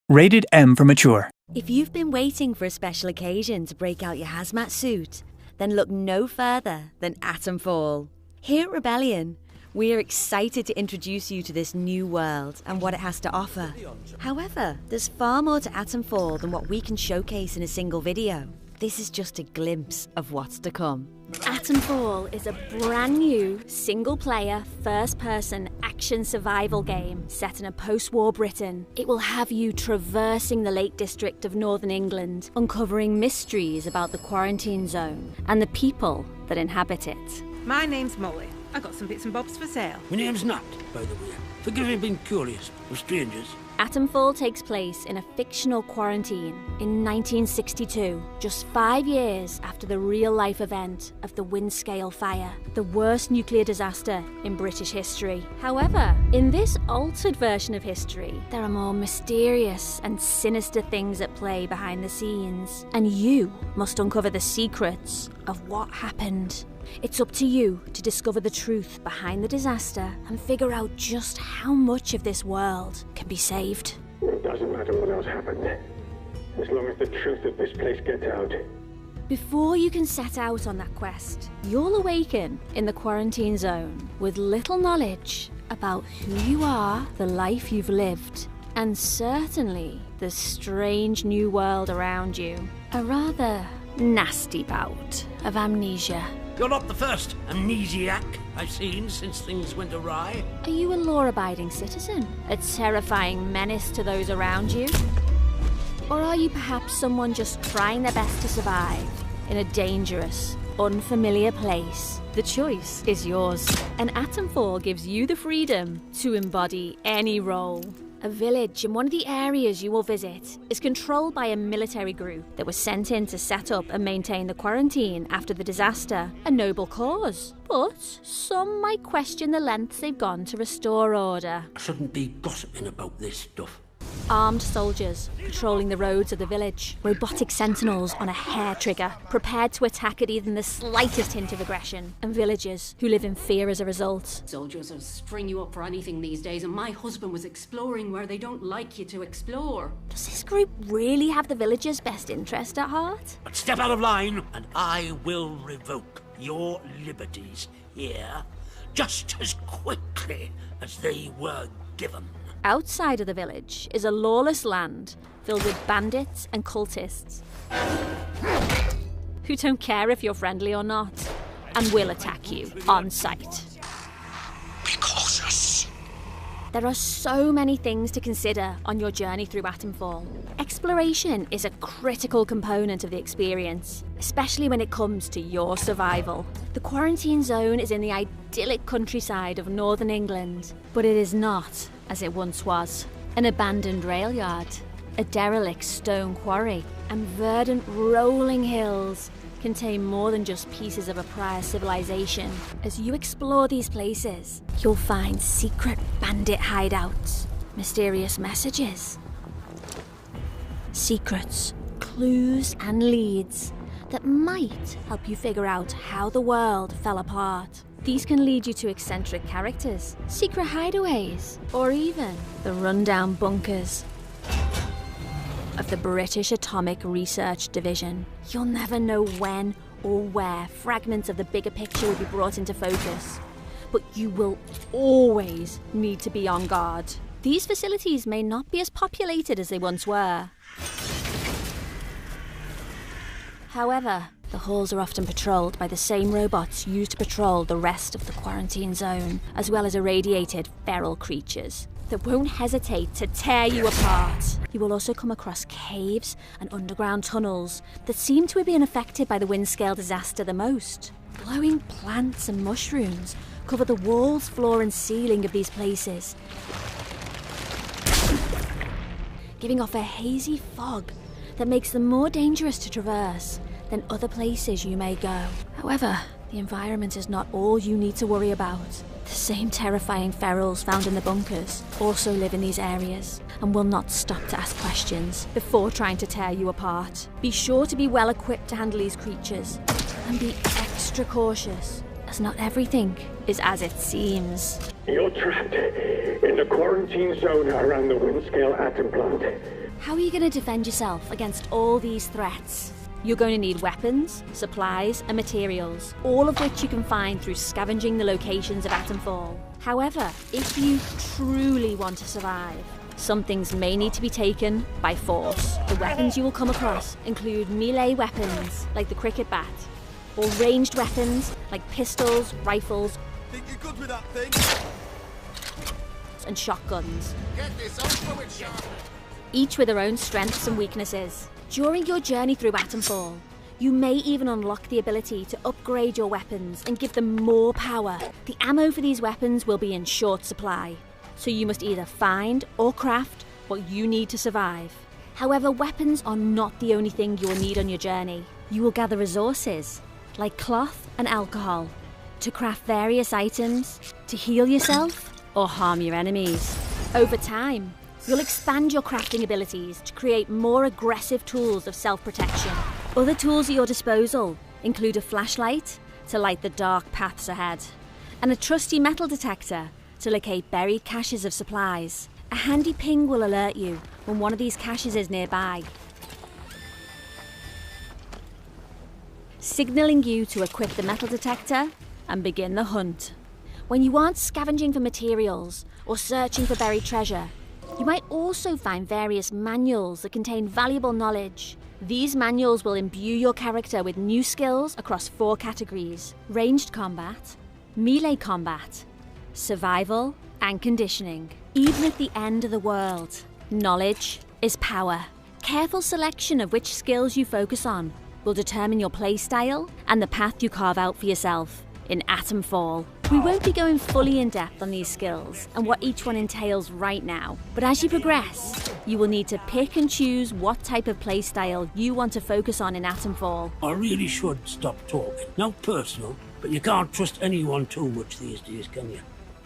Rated M for mature. If you've been waiting for a special occasion to break out your hazmat suit, then look no further than Atomfall. Here at Rebellion, we are excited to introduce you to this new world and what it has to offer. However, there's far more to Atomfall than what we can showcase in a single video. This is just a glimpse of what's to come. Atomfall is a brand new, single-player, first-person action survival game set in a post-war Britain. It will have you traversing the Lake District of Northern England, uncovering mysteries about the quarantine zone and the people that inhabit it. My name's Molly. I got some bits and bobs for sale. My name's Nat, by the way. Forgive me being curious of strangers. Atomfall takes place in a fictional quarantine in 1962, just 5 years after the real-life event of the Windscale fire, the worst nuclear disaster in British history. However, in this altered version of history, there are more mysterious and sinister things at play behind the scenes, and you must uncover the secrets of what happened. It's up to you to discover the truth behind the disaster and figure out just how much of this world can be saved. It doesn't matter what else happened, as long as the truth of this place gets out. Before you can set out on that quest, you'll awaken in the quarantine zone with little knowledge about who you are, the life you've lived, and certainly the strange new world around you. A rather nasty bout of amnesia. You're not the first amnesiac I've seen since things went awry. Are you a law-abiding citizen? A terrifying menace to those around you? Or are you perhaps someone just trying their best to survive in a dangerous, unfamiliar place? The choice is yours. And Atomfall gives you the freedom to embody any role. A village in one of the areas you will visit is controlled by a military group that was sent in to set up and maintain the quarantine after the disaster, a noble cause. But some might question the lengths they've gone to restore order. I shouldn't be gossiping about this stuff. Armed soldiers patrolling the roads of the village, robotic sentinels on a hair trigger, prepared to attack at even the slightest hint of aggression, and villagers who live in fear as a result. Soldiers will string you up for anything these days, and my husband was exploring where they don't like you to explore. Does this group really have the villagers' best interest at heart? But step out of line, and I will revoke your liberties here just as quickly as they were given. Outside of the village is a lawless land filled with bandits and cultists who don't care if you're friendly or not and will attack you on sight. Be cautious. There are so many things to consider on your journey through Atomfall. Exploration is a critical component of the experience, especially when it comes to your survival. The quarantine zone is in the idyllic countryside of northern England, but it is not as it once was. An abandoned rail yard, a derelict stone quarry, and verdant rolling hills contain more than just pieces of a prior civilization. As you explore these places, you'll find secret bandit hideouts, mysterious messages, secrets, clues, and leads that might help you figure out how the world fell apart. These can lead you to eccentric characters, secret hideaways, or even the rundown bunkers of the British Atomic Research Division. You'll never know when or where fragments of the bigger picture will be brought into focus, but you will always need to be on guard. These facilities may not be as populated as they once were. However, the halls are often patrolled by the same robots used to patrol the rest of the quarantine zone, as well as irradiated feral creatures that won't hesitate to tear you apart. You will also come across caves and underground tunnels that seem to have been affected by the Windscale disaster the most. Glowing plants and mushrooms cover the walls, floor and ceiling of these places, giving off a hazy fog that makes them more dangerous to traverse than other places you may go. However, the environment is not all you need to worry about. The same terrifying ferals found in the bunkers also live in these areas and will not stop to ask questions before trying to tear you apart. Be sure to be well equipped to handle these creatures and be extra cautious, as not everything is as it seems. You're trapped in the quarantine zone around the Windscale atom plant. How are you going to defend yourself against all these threats? You're going to need weapons, supplies, and materials, all of which you can find through scavenging the locations of Atomfall. However, if you truly want to survive, some things may need to be taken by force. The weapons you will come across include melee weapons, like the cricket bat, or ranged weapons, like pistols, rifles, Think you're good with that thing? and shotguns, Get this over with, Charlotte. each with their own strengths and weaknesses. During your journey through Atomfall, you may even unlock the ability to upgrade your weapons and give them more power. The ammo for these weapons will be in short supply, so you must either find or craft what you need to survive. However, weapons are not the only thing you will need on your journey. You will gather resources, like cloth and alcohol, to craft various items, to heal yourself, or harm your enemies. Over time, you'll expand your crafting abilities to create more aggressive tools of self-protection. Other tools at your disposal include a flashlight to light the dark paths ahead, and a trusty metal detector to locate buried caches of supplies. A handy ping will alert you when one of these caches is nearby, signalling you to equip the metal detector and begin the hunt. When you aren't scavenging for materials or searching for buried treasure, you might also find various manuals that contain valuable knowledge. These manuals will imbue your character with new skills across 4 categories: ranged combat, melee combat, survival, and conditioning. Even at the end of the world, knowledge is power. Careful selection of which skills you focus on will determine your playstyle and the path you carve out for yourself in Atomfall. We won't be going fully in depth on these skills and what each one entails right now, but as you progress, you will need to pick and choose what type of playstyle you want to focus on in Atomfall. I really should stop talking. Not personal, but you can't trust anyone too much these days, can you?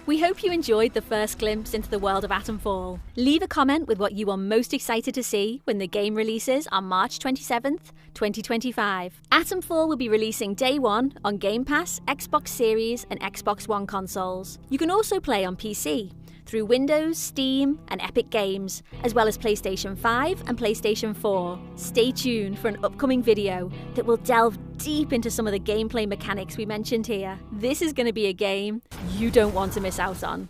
We hope you enjoyed the first glimpse into the world of Atomfall. Leave a comment with what you are most excited to see when the game releases on March 27th, 2025. Atomfall will be releasing day 1 on Game Pass, Xbox Series and Xbox One consoles. You can also play on PC through Windows, Steam and Epic Games, as well as PlayStation 5 and PlayStation 4. Stay tuned for an upcoming video that will delve deep into some of the gameplay mechanics we mentioned here. This is going to be a game you don't want to miss out on.